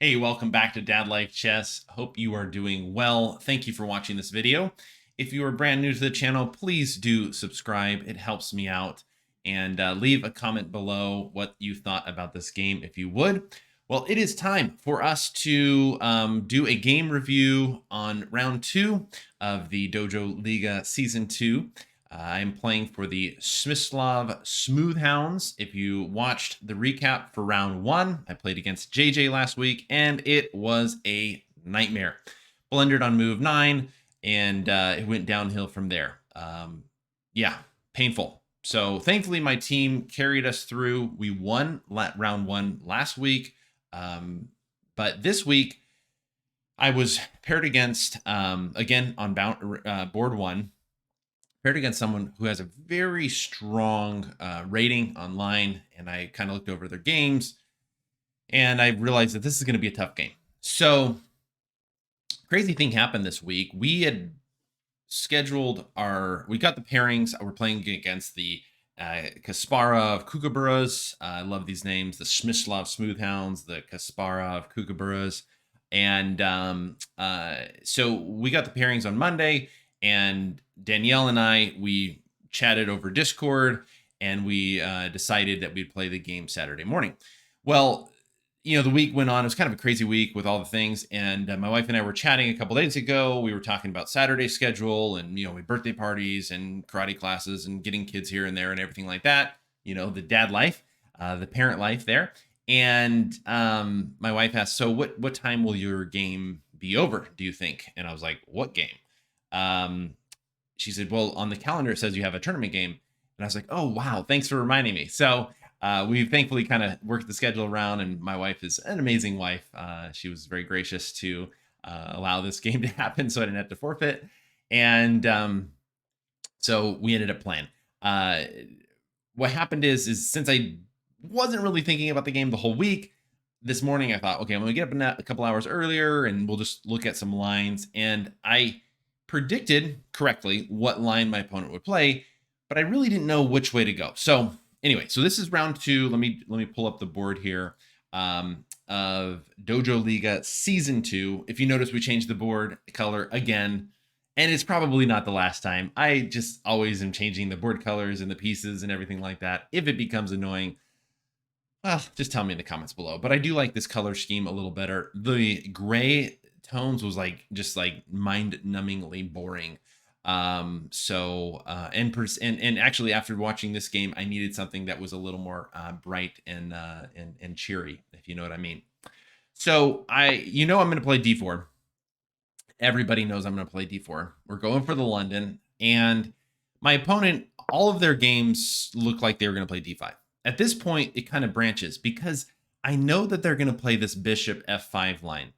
Hey, welcome back to Dad Life Chess. Hope you are doing well. Thank you for watching this video. If you are brand new to the channel, please do subscribe. It helps me out. And leave a comment below what you thought about this game if you would. Well, it is time for us to do a game review on round 2 of the DojoLiga Season 2. I'm playing for the Smyslov Smoothhounds. If you watched the recap for round 1, I played against JJ last week, and it was a nightmare. Blundered on move 9, and it went downhill from there. Yeah, painful. So thankfully, my team carried us through. We won round 1 last week, but this week I was paired against, again on board 1, paired against someone who has a very strong rating online, and I kind of looked over their games, and I realized that this is going to be a tough game. So, crazy thing happened this week. We had scheduled we got the pairings. We're playing against the Kasparov Kookaburras. I love these names. The Smyslov Smoothhounds, the Kasparov Kookaburras. And so we got the pairings on Monday, and Danielle and we chatted over Discord, and we decided that we'd play the game Saturday morning. Well, the week went on. It was kind of a crazy week with all the things. And my wife and I were chatting a couple days ago. We were talking about Saturday schedule and, birthday parties and karate classes and getting kids here and there and everything like that. The dad life, the parent life there. And my wife asked, so what time will your game be over, do you think? And I was like, what game? She said, well, on the calendar, it says you have a tournament game. And I was like, oh, wow, thanks for reminding me. So we've thankfully kind of worked the schedule around, and my wife is an amazing wife. She was very gracious to allow this game to happen so I didn't have to forfeit. And so we ended up playing. What happened is since I wasn't really thinking about the game the whole week, this morning I thought, okay, I'm going to get up a couple hours earlier and we'll just look at some lines. And I predicted correctly what line my opponent would play, but I really didn't know which way to go. So anyway, so this is round 2. Let me pull up the board here of DojoLiga Season 2. If you notice, we changed the board color again, and it's probably not the last time. I just always am changing the board colors and the pieces and everything like that. If it becomes annoying, well, just tell me in the comments below. But I do like this color scheme a little better. The gray tones was just mind-numbingly boring. And actually, after watching this game, I needed something that was a little more bright and cheery, if you know what I mean. So I'm going to play D4. Everybody knows I'm going to play D4. We're going for the London, and my opponent, all of their games look like they were going to play D5. At this point, it kind of branches because I know that they're going to play this bishop F5 line.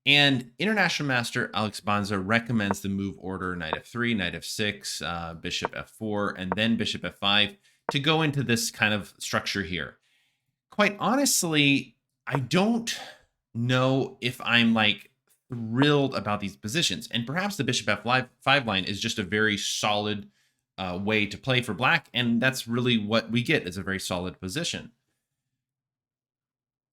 And International Master Alex Bonza recommends the move order knight F3, knight F6, bishop F4, and then bishop F5 to go into this kind of structure here. Quite honestly, I don't know if I'm thrilled about these positions. And perhaps the bishop F5 line is just a very solid way to play for black, and that's really what we get, is a very solid position.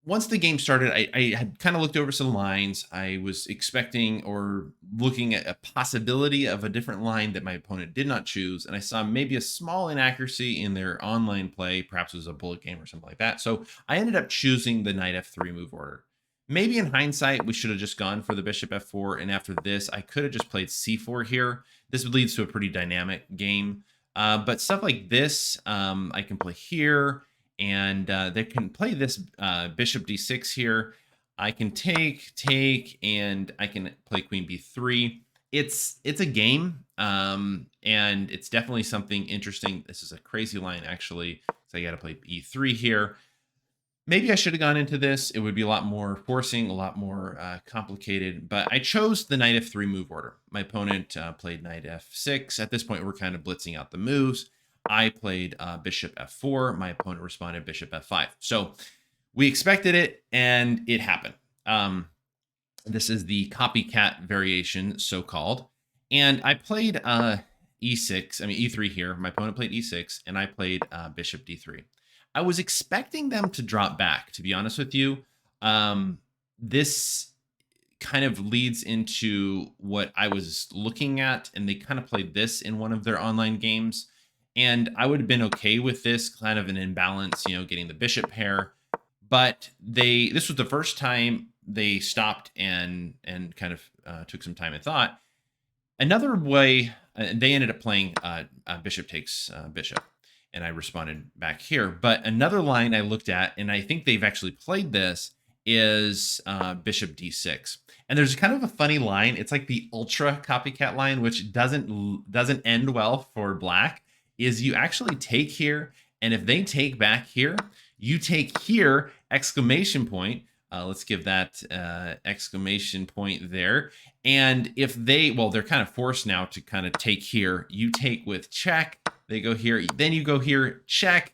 Once the game started, I had kind of looked over some lines. I was expecting or looking at a possibility of a different line that my opponent did not choose, and I saw maybe a small inaccuracy in their online play. Perhaps it was a bullet game or something like that. So I ended up choosing the knight F3 move order. Maybe in hindsight, we should have just gone for the bishop F4, and after this, I could have just played C4 here. This leads to a pretty dynamic game. But stuff like this, I can play here, and they can play this bishop D6 here. I can take, and I can play queen B3. It's a game, and it's definitely something interesting. This is a crazy line, actually. So I got to play E3 here. Maybe I should have gone into this. It would be a lot more forcing, a lot more complicated, but I chose the knight F3 move order. My opponent played knight F6. At this point, we're kind of blitzing out the moves. I played bishop F4. My opponent responded bishop F5. So we expected it, and it happened. This is the copycat variation, so-called. And I played E3 here. My opponent played E6, and I played bishop D3. I was expecting them to drop back, to be honest with you. this kind of leads into what I was looking at, and they kind of played this in one of their online games. And I would have been okay with this kind of an imbalance, getting the bishop pair. But this was the first time they stopped and kind of took some time and thought. Another way, they ended up playing bishop takes bishop, and I responded back here. But another line I looked at, and I think they've actually played this, is bishop d6. And there's kind of a funny line. It's like the ultra copycat line, which doesn't end well for black. Is you actually take here, and if they take back here, you take here, exclamation point. Let's give that exclamation point there. And if they're kind of forced now to kind of take here. You take with check. They go here. Then you go here, check.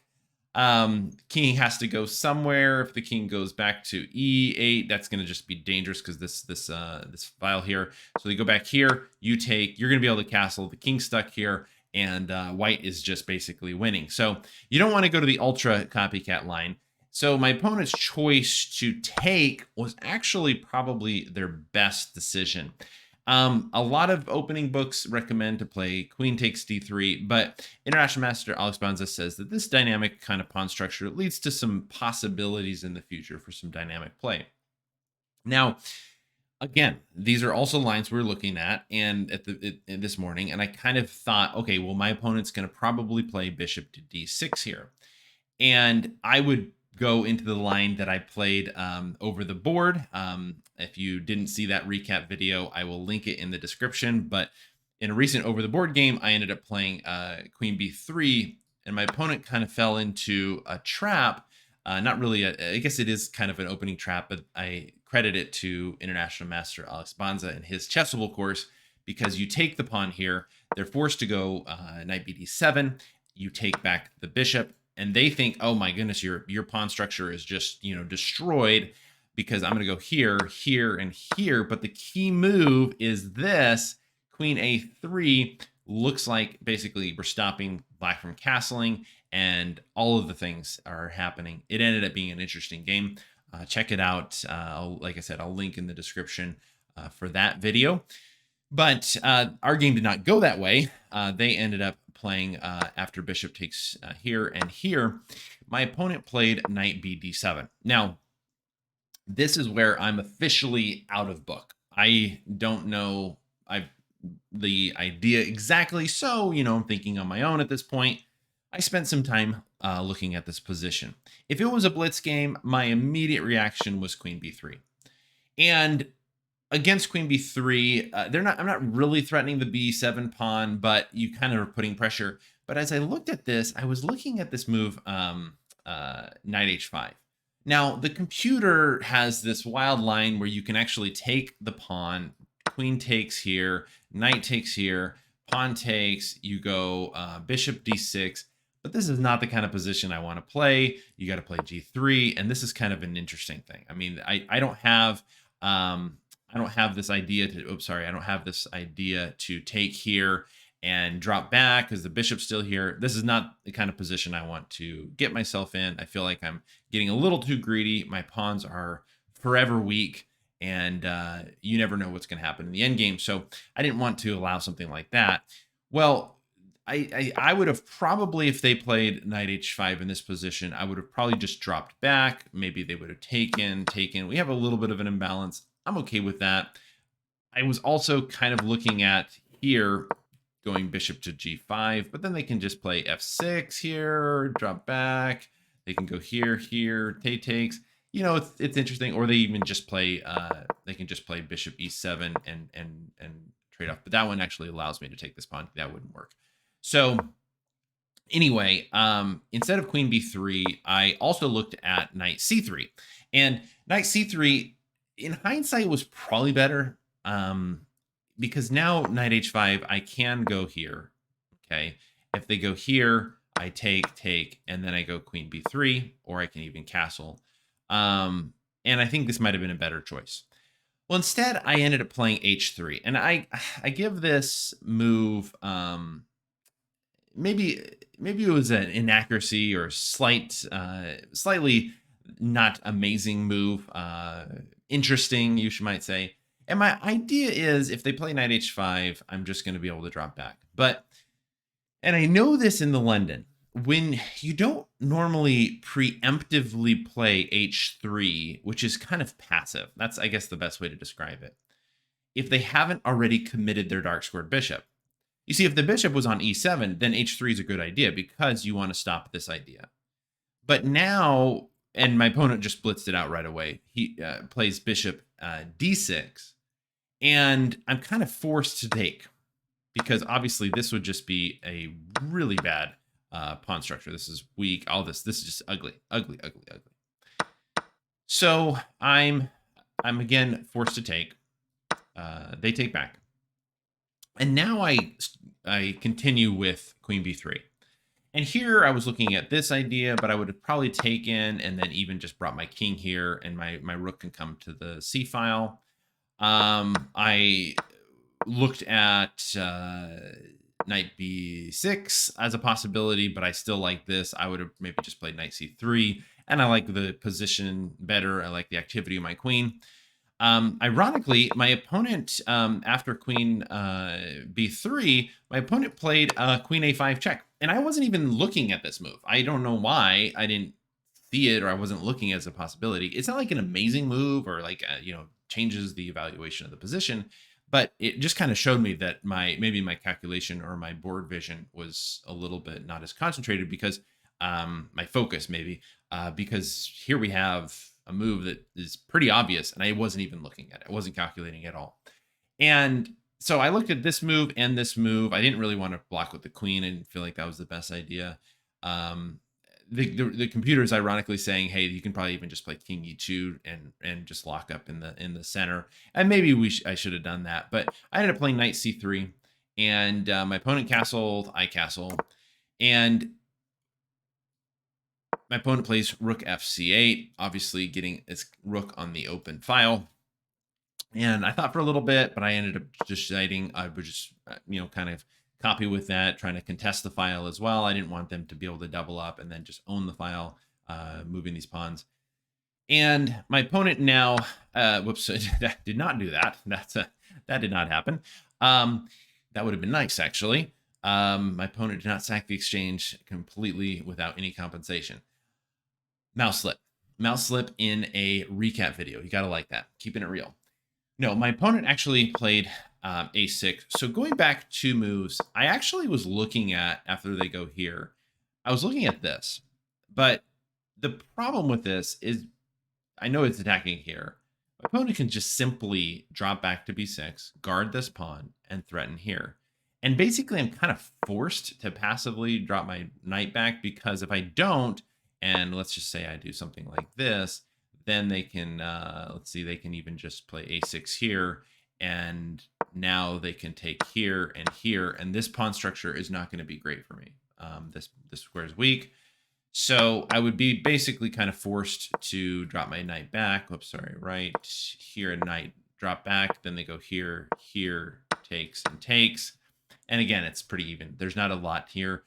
King has to go somewhere. If the king goes back to e8, that's going to just be dangerous because this file here. So they go back here. You take. You're going to be able to castle. The king's stuck here, and white is just basically winning. So you don't want to go to the ultra copycat line. So my opponent's choice to take was actually probably their best decision. A lot of opening books recommend to play queen takes d3, but International Master Alex Banza says that this dynamic kind of pawn structure leads to some possibilities in the future for some dynamic play. Now, again, these are also lines we're looking at and this morning, and I kind of thought, okay, well, my opponent's going to probably play bishop to d6 here. And I would go into the line that I played over the board. If you didn't see that recap video, I will link it in the description. But in a recent over the board game, I ended up playing queen b3, and my opponent kind of fell into a trap. Not really, I guess it is kind of an opening trap, but I credit it to International Master Alex Banza and his chessable course, because you take the pawn here, they're forced to go knight bd7, you take back the bishop, and they think, oh my goodness, your pawn structure is just, destroyed because I'm going to go here, here, and here. But the key move is this, queen a3. Looks like basically we're stopping black from castling, and all of the things are happening. It ended up being an interesting game. Check it out. Like I said, I'll link in the description for that video. But our game did not go that way. They ended up playing after bishop takes here and here. My opponent played knight bd7. Now, this is where I'm officially out of book. I don't know the idea exactly, so I'm thinking on my own at this point. I spent some time looking at this position. If it was a blitz game, my immediate reaction was queen b3, and against queen b3, I'm not really threatening the b7 pawn, but you kind of are putting pressure. But as I looked at this, I was looking at this move, knight h5. Now, the computer has this wild line where you can actually take the pawn, queen takes here, knight takes here, pawn takes, you go bishop d6. But this is not the kind of position I want to play. You got to play g3, and this is kind of an interesting thing. I mean, I don't have this idea I don't have this idea to take here and drop back because the bishop's still here. This is not the kind of position I want to get myself in. I feel like I'm getting a little too greedy. My pawns are forever weak, and you never know what's going to happen in the end game. So I didn't want to allow something like that. Well, I would have probably, if they played knight h5 in this position, I would have probably just dropped back. Maybe they would have taken. We have a little bit of an imbalance. I'm okay with that. I was also kind of looking at here, going bishop to g5, but then they can just play f6 here, drop back. They can go here, takes. It's interesting. Or they even just play, they can just play bishop e7 and trade off. But that one actually allows me to take this pawn. That wouldn't work. So anyway, instead of queen b3, I also looked at knight c3. And knight c3, in hindsight, was probably better, because now knight h5, I can go here. Okay, if they go here, I take, and then I go queen b3, or I can even castle. And I think this might have been a better choice. Well, instead, I ended up playing h3, and I give this move, maybe it was an inaccuracy or slightly not amazing move. Interesting, you might say. And my idea is if they play knight h5, I'm just going to be able to drop back. But, and I know this in the London, when you don't normally preemptively play h3, which is kind of passive, that's, I guess, the best way to describe it. If they haven't already committed their dark squared bishop. You see, if the bishop was on e7, then h3 is a good idea because you want to stop this idea. But now, and my opponent just blitzed it out right away. He plays bishop d6, and I'm kind of forced to take because obviously this would just be a really bad pawn structure. This is weak. All this is just ugly, ugly, ugly, ugly. So I'm again forced to take. They take back, and now I continue with queen b3. And here I was looking at this idea, but I would have probably taken and then even just brought my king here, and my rook can come to the c file. I looked at knight b6 as a possibility, but I still like this. I would have maybe just played knight c3, and I like the position better. I like the activity of my queen. Ironically, my opponent, after queen b3, my opponent played queen a5 check. And I wasn't even looking at this move. I don't know why I didn't see it, or I wasn't looking as a possibility. It's not like an amazing move or like, changes the evaluation of the position. But it just kind of showed me that maybe my calculation or my board vision was a little bit not as concentrated because my focus maybe, because here we have a move that is pretty obvious, and I wasn't even looking at it. I wasn't calculating at all. And so I looked at this move and this move. I didn't really want to block with the queen. I didn't feel like that was the best idea. The computer is ironically saying, hey, you can probably even just play king e2 and just lock up in the center. And maybe I should have done that. But I ended up playing knight c3, and my opponent castled, I castle, and my opponent plays rook fc8, obviously getting its rook on the open file. And I thought for a little bit, but I ended up just deciding I would just, kind of copy with that, trying to contest the file as well. I didn't want them to be able to double up and then just own the file, moving these pawns. And my opponent now, whoops, that did not do that. That did not happen. That would have been nice, actually. My opponent did not sack the exchange completely without any compensation. Mouse slip in a recap video. You got to like that. Keeping it real. No, my opponent actually played a6. So going back 2 moves, I actually was looking at, after they go here, I was looking at this. But the problem with this is, I know it's attacking here. My opponent can just simply drop back to b6, guard this pawn, and threaten here. And basically, I'm kind of forced to passively drop my knight back, because if I don't, and let's just say I do something like this, then they can, let's see, they can even just play a6 here, and now they can take here, and this pawn structure is not going to be great for me. This square is weak. So I would be basically kind of forced to drop my knight back. Oops, sorry, right here, knight drop back. Then they go here, takes and takes. And again, it's pretty even. There's not a lot here.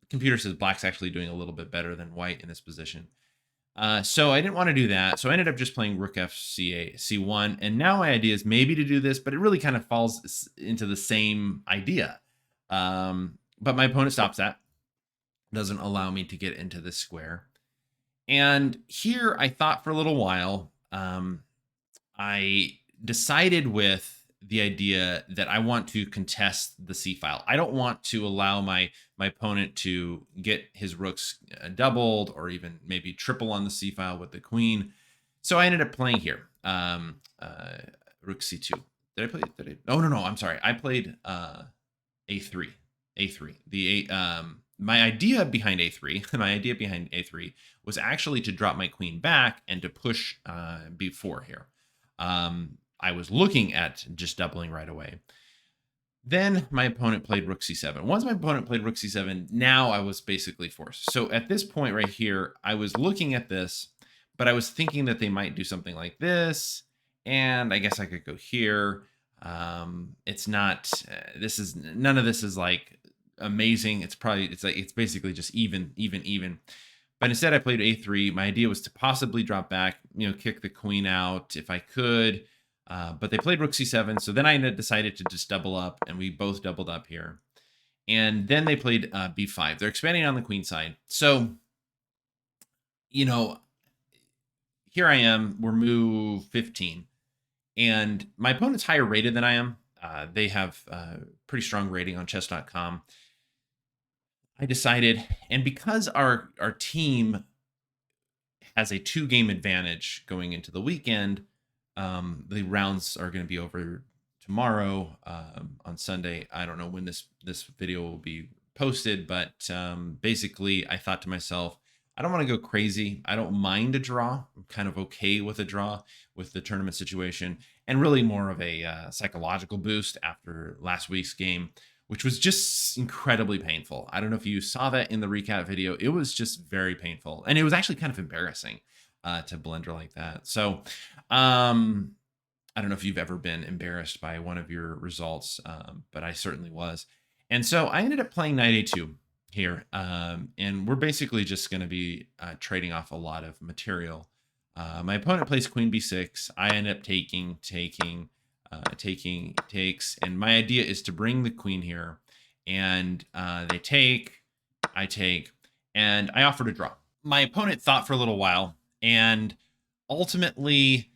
Computer says black's actually doing a little bit better than white in this position. So I didn't want to do that. So I ended up just playing rook f c1. And now my idea is maybe to do this, but it really kind of falls into the same idea. But my opponent stops that. Doesn't allow me to get into this square. And here I thought for a little while. I decided with the idea that I want to contest the c file. I don't want to allow my opponent to get his rooks doubled or even maybe triple on the c file with the queen. So I ended up playing here, rook c2. Did I play? Oh, no, I'm sorry. I played a3. My idea behind a3, was actually to drop my queen back and to push b4 here. I was looking at just doubling right away. Then my opponent played rook c7. Once my opponent played rook c7, now I was basically forced. So at this point right here, I was looking at this, but I was thinking that they might do something like this. And I guess I could go here. It's not, none of this is like amazing. It's basically just even. But instead, I played a3. My idea was to possibly drop back, kick the queen out if I could. But they played rook c7. So then I decided to just double up, and we both doubled up here. And then they played b5. They're expanding on the queen side. So, here I am. We're move 15. And my opponent's higher rated than I am. They have pretty strong rating on chess.com. I decided, and because our team has a 2-game advantage going into the weekend, the rounds are going to be over tomorrow on Sunday. I don't know when this video will be posted, but basically I thought to myself, I don't want to go crazy. I don't mind a draw. I'm kind of okay with a draw with the tournament situation, and really more of a psychological boost after last week's game, which was just incredibly painful. I don't know if you saw that in the recap video. It was just very painful, and it was actually kind of embarrassing to blunder like that. So I don't know if you've ever been embarrassed by one of your results, but I certainly was. And so I ended up playing knight a2 here, and we're basically just going to be trading off a lot of material. My opponent plays queen b6. I end up taking, takes, and my idea is to bring the queen here, and they take, I take, and I offer to draw. My opponent thought for a little while, and ultimately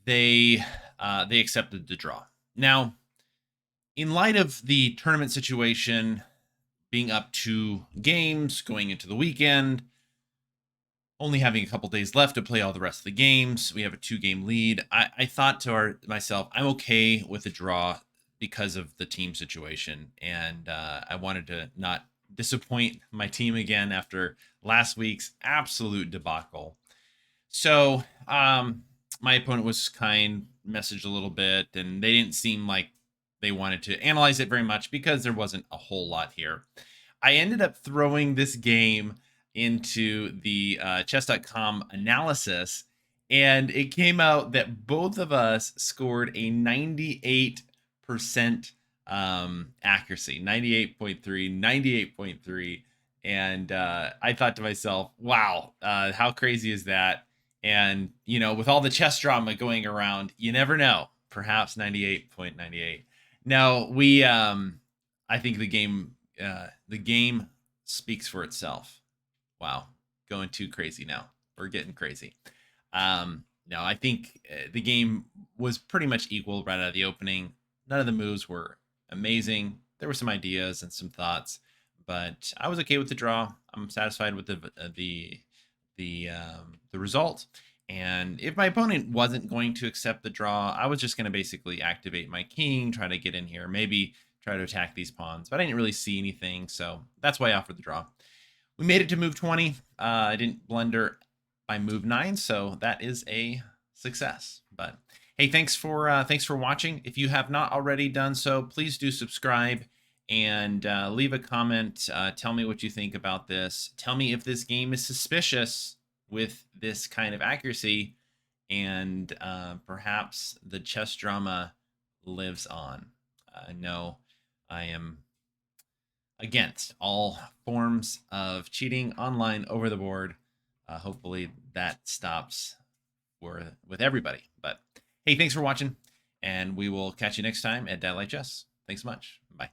they accepted the draw. Now, in light of the tournament situation, being up 2 games, going into the weekend, only having a couple days left to play all the rest of the games, we have a 2-game lead. I thought to myself, I'm okay with a draw because of the team situation, and I wanted to not disappoint my team again after last week's absolute debacle. So my opponent was kind, messaged a little bit, and they didn't seem like they wanted to analyze it very much because there wasn't a whole lot here. I ended up throwing this game into the chess.com analysis, and it came out that both of us scored a 98% accuracy, 98.3, 98.3. And I thought to myself, wow, how crazy is that? And, with all the chess drama going around, you never know, perhaps 98.98. No, I think the game speaks for itself. Wow, going too crazy now. We're getting crazy. No, I think the game was pretty much equal right out of the opening. None of the moves were amazing. There were some ideas and some thoughts, but I was okay with the draw. I'm satisfied with the result. And if my opponent wasn't going to accept the draw, I was just going to basically activate my king, try to get in here, maybe try to attack these pawns. But I didn't really see anything, so that's why I offered the draw. We made it to move 20. I didn't blunder by move 9, so that is a success. But hey, thanks for watching. If you have not already done so, please do subscribe and leave a comment. Tell me what you think about this. Tell me if this game is suspicious with this kind of accuracy, and perhaps the chess drama lives on. No, I am against all forms of cheating online over the board. Hopefully that stops with everybody. But hey, thanks for watching, and we will catch you next time at DojoLiga Chess. Thanks so much. Bye.